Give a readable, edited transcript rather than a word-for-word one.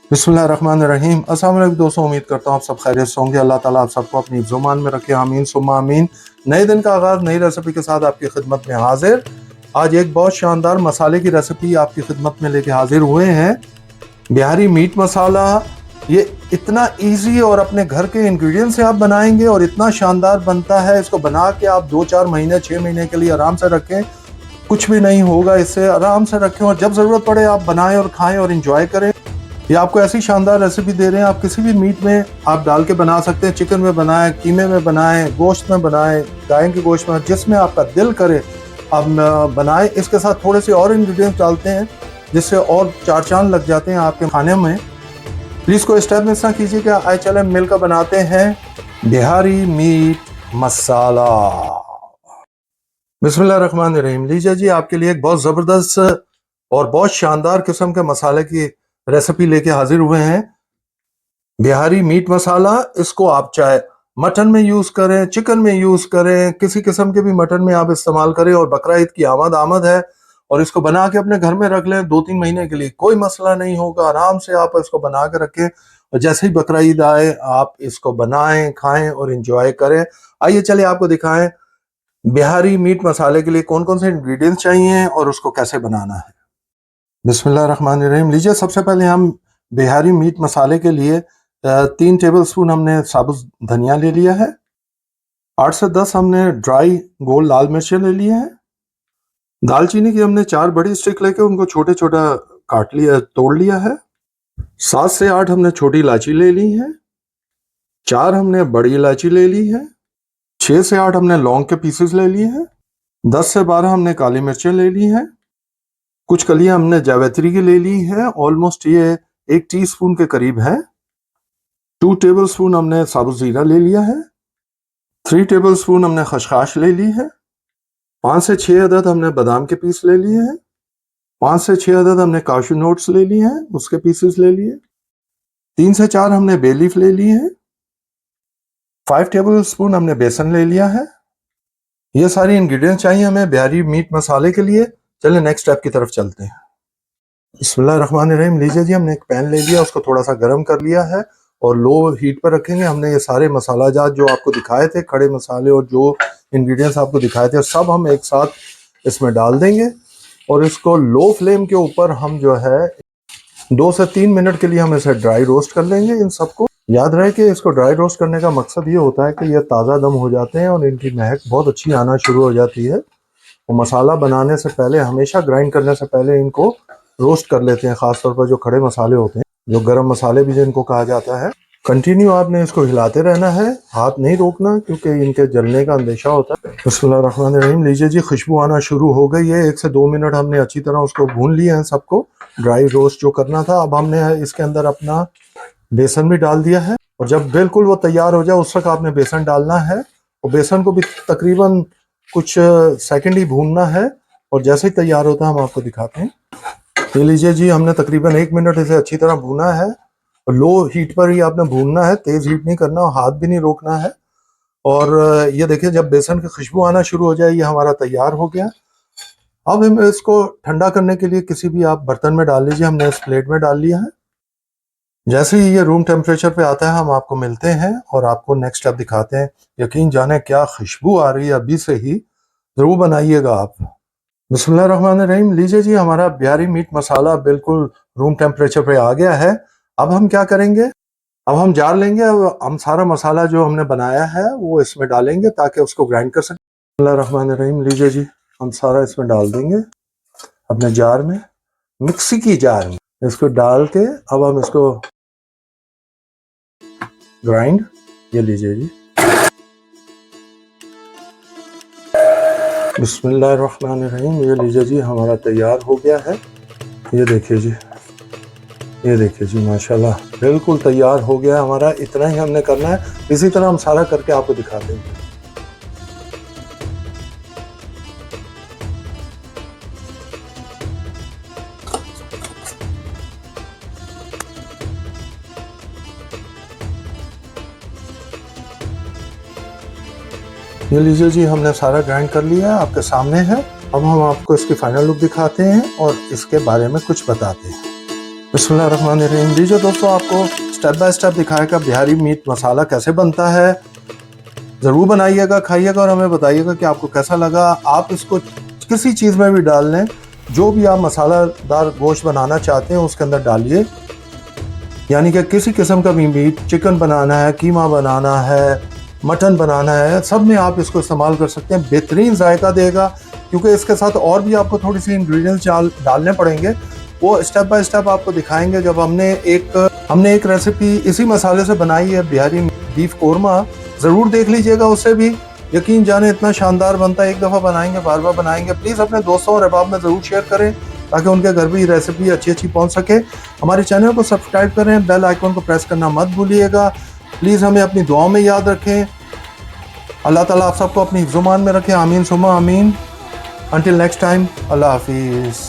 बिस्मिल्लाहिर्रहमानिर्रहीम। अस्सलाम वालेकुम दोस्तों, उम्मीद करता हूँ आप सब खैरियत से होंगे। अल्लाह ताला आप सबको अपनी ज़ुबान में रखे, आमीन सुम्मा आमीन। नए दिन का आगाज़ नई रेसिपी के साथ आपकी खिदमत में हाजिर। आज एक बहुत शानदार मसाले की रेसिपी आपकी खिदमत में लेके हाजिर हुए हैं। बिहारी मीट मसाला। ये इतना इजी और अपने घर के इंग्रेडिएंट से आप बनाएंगे और इतना शानदार बनता है। इसको बना के आप 2-4 महीने 6 महीने के लिए आराम से रखें, कुछ भी नहीं होगा इससे। आराम से रखें और जब ज़रूरत पड़े आप बनाएं और खाएं और इंजॉय करें। ये आपको ऐसी शानदार रेसिपी दे रहे हैं, आप किसी भी मीट में आप डाल के बना सकते हैं। चिकन में बनाएं, कीमे में बनाएं, गोश्त में बनाएं, गाय के गोश्त में, जिसमें आपका दिल करे आप बनाएं। इसके साथ थोड़े से और इंग्रेडिएंट्स डालते हैं जिससे और चार चांद लग जाते हैं आपके खाने में। प्लीज़ कोई स्टेप मिस ना कीजिएगा। आइए चलें मिलकर बनाते हैं बिहारी मीट मसाला। बिस्मिल्लाहिर्रहमानिर्रहीम। लीजिए जी, आपके लिए एक बहुत ज़बरदस्त और बहुत शानदार किस्म के मसाले की रेसिपी लेके हाजिर हुए हैं। बिहारी मीट मसाला। इसको आप चाहे मटन में यूज करें, चिकन में यूज करें, किसी किस्म के भी मटन में आप इस्तेमाल करें। और बकरा ईद की आमद है और इसको बना के अपने घर में रख लें 2-3 महीने के लिए, कोई मसला नहीं होगा। आराम से आप इसको बना के रखें और जैसे ही बकरा ईद आए आप इसको बनाएं, खाएं और इंजॉय करें। आइए चलिए आपको दिखाएं बिहारी मीट मसाले के लिए कौन कौन से इंग्रेडिएंट्स चाहिए और उसको कैसे बनाना है। बिस्मिल्लाहिर्रहमानिर्रहीम। लीजिए, सबसे पहले हम बिहारी मीट मसाले के लिए 3 टेबल स्पून हमने साबुत धनिया ले लिया है। 8 से 10 हमने ड्राई गोल लाल मिर्चें ले लिए हैं। दालचीनी की हमने 4 बड़ी स्टिक लेके उनको छोटे छोटा काट लिया, तोड़ लिया है। 7 से 8 हमने छोटी इलायची ले ली है। 4 हमने बड़ी इलायची ले ली है। 6 से 8 हमने लौंग के पीसेस ले लिए हैं। 10 से 12 हमने काली मिर्चें ले ली हैं। कुछ कलियां हमने जावित्री की ले ली है, ऑलमोस्ट ये 1 टीस्पून के करीब है। 2 टेबल स्पून हमने साबुत जीरा ले लिया है। 3 टेबल स्पून हमने खसखस ले ली है। 5 से 6 अदद हमने बादाम के पीस ले लिए हैं। 5 से 6 अदद हमने काशू नट्स ले लिए हैं, उसके पीसेस ले लिए। 3 से 4 हमने बे लीफ ले लिए हैं। 5 टेबल स्पून हमने बेसन ले लिया है। ये सारी इंग्रेडिएंट्स चाहिए हमें बिहारी मीट मसाले के लिए। चलिए नेक्स्ट स्टेप की तरफ चलते हैं। बिस्मिल्लाहिर्रहमानिर्रहीम। लीजिए जी, हमने एक पैन ले लिया, उसको थोड़ा सा गर्म कर लिया है और लो हीट पर रखेंगे। हमने ये सारे मसाला जात जो आपको दिखाए थे, खड़े मसाले और जो इंग्रेडिएंट्स आपको दिखाए थे, सब हम एक साथ इसमें डाल देंगे और इसको लो फ्लेम के ऊपर हम जो है 2 से 3 मिनट के लिए हम इसे ड्राई रोस्ट कर लेंगे। इन सबको याद रहे कि इसको ड्राई रोस्ट करने का मकसद ये होता है कि ये ताज़ा दम हो जाते हैं और इनकी महक बहुत अच्छी आना शुरू हो जाती है। और मसाला बनाने से पहले, हमेशा ग्राइंड करने से पहले इनको रोस्ट कर लेते हैं, खासतौर पर जो खड़े मसाले होते हैं, जो गरम मसाले भी जिनको कहा जाता है। कंटिन्यू आपने इसको हिलाते रहना है, हाथ नहीं रोकना क्योंकि इनके जलने का अंदेशा होता है। बिस्मिल्लाहिर्रहमानिर्रहीम। लीजिए जी, खुशबू आना शुरू हो गई है। 1 से 2 मिनट हमने अच्छी तरह उसको भून लिया है, सबको ड्राई रोस्ट जो करना था। अब हमने इसके अंदर अपना बेसन भी डाल दिया है और जब बिल्कुल वो तैयार हो जाए उस वक्त आपने बेसन डालना है और बेसन को भी तकरीबन कुछ सेकंड ही भूनना है और जैसे ही तैयार होता है हम आपको दिखाते हैं। ये लीजिए जी, हमने तकरीबन 1 मिनट इसे अच्छी तरह भूना है और लो हीट पर ही आपने भूनना है, तेज हीट नहीं करना और हाथ भी नहीं रोकना है। और ये देखिए, जब बेसन की खुशबू आना शुरू हो जाए ये हमारा तैयार हो गया। अब हम इसको ठंडा करने के लिए किसी भी आप बर्तन में डाल लीजिए। हमने इस प्लेट में डाल लिया है। जैसे ही ये रूम टेम्परेचर पे आता है हम आपको मिलते हैं और आपको नेक्स्ट स्टेप दिखाते हैं। यकीन जाने क्या खुशबू आ रही है अभी से ही, जरूर बनाइएगा आप। बिस्मिल्लाहिर्रहमानिर्रहीम। लीजिए जी, हमारा बिहारी मीट मसाला बिल्कुल रूम टेम्परेचर पे आ गया है। अब हम क्या करेंगे, अब हम जार लेंगे, अब हम सारा मसाला जो हमने बनाया है वो इसमें डालेंगे ताकि उसको ग्राइंड कर सकें। बिस्मिल्लाहिर्रहमानिर्रहीम। लीजिए जी, हम सारा इसमें डाल देंगे अपने जार में, मिक्सी की जार में। इसको डाल के अब हम इसको ग्राइंड, ये लीजिए जी। बिस्मिल्लाहिर्रहमानिर्रहीम। ये लीजिए जी, हमारा तैयार हो गया है। ये देखिए जी, ये देखिए जी, माशाल्लाह बिल्कुल तैयार हो गया हमारा। इतना ही हमने करना है, इसी तरह हम सारा करके आपको दिखा देंगे। ये लीजिए जी, हमने सारा ग्राइंड कर लिया है, आपके सामने है। अब हम आपको इसकी फाइनल लुक दिखाते हैं और इसके बारे में कुछ बताते हैं। बिस्मिल्लाहिर्रहमानिर्रहीम। लीजिए दोस्तों, आपको स्टेप बाय स्टेप दिखाएगा बिहारी मीट मसाला कैसे बनता है। ज़रूर बनाइएगा, खाइएगा और हमें बताइएगा कि आपको कैसा लगा। आप इसको किसी चीज़ में भी डाल लें, जो भी आप मसालादार गोश्त बनाना चाहते हैं उसके अंदर डालिए। यानी कि किसी किस्म का भी मीट, चिकन बनाना है, कीमा बनाना है, मटन बनाना है, सब में आप इसको इस्तेमाल कर सकते हैं। बेहतरीन जायका देगा, क्योंकि इसके साथ और भी आपको थोड़ी सी इंग्रेडिएंट्स डालने पड़ेंगे। वो स्टेप बाय स्टेप आपको दिखाएंगे। जब हमने एक रेसिपी इसी मसाले से बनाई है, बिहारी बीफ कोरमा, ज़रूर देख लीजिएगा। उससे भी यकीन जाने इतना शानदार बनता है। एक दफ़ा बनाएंगे, बार बार बनाएंगे। प्लीज़ अपने दोस्तों और अहबाब में ज़रूर शेयर करें, ताकि उनके घर भी रेसिपी अच्छी पहुंच सके। हमारे चैनल को सब्सक्राइब करें, बेल आइकन को प्रेस करना मत भूलिएगा। प्लीज़ हमें अपनी दुआओं में याद रखें। अल्लाह ताला आप सबको अपनी हिफ्ज़-ओ-मान में रखे। आमीन सुम्मा आमीन। अंटिल नेक्स्ट टाइम, अल्लाह हाफिज़।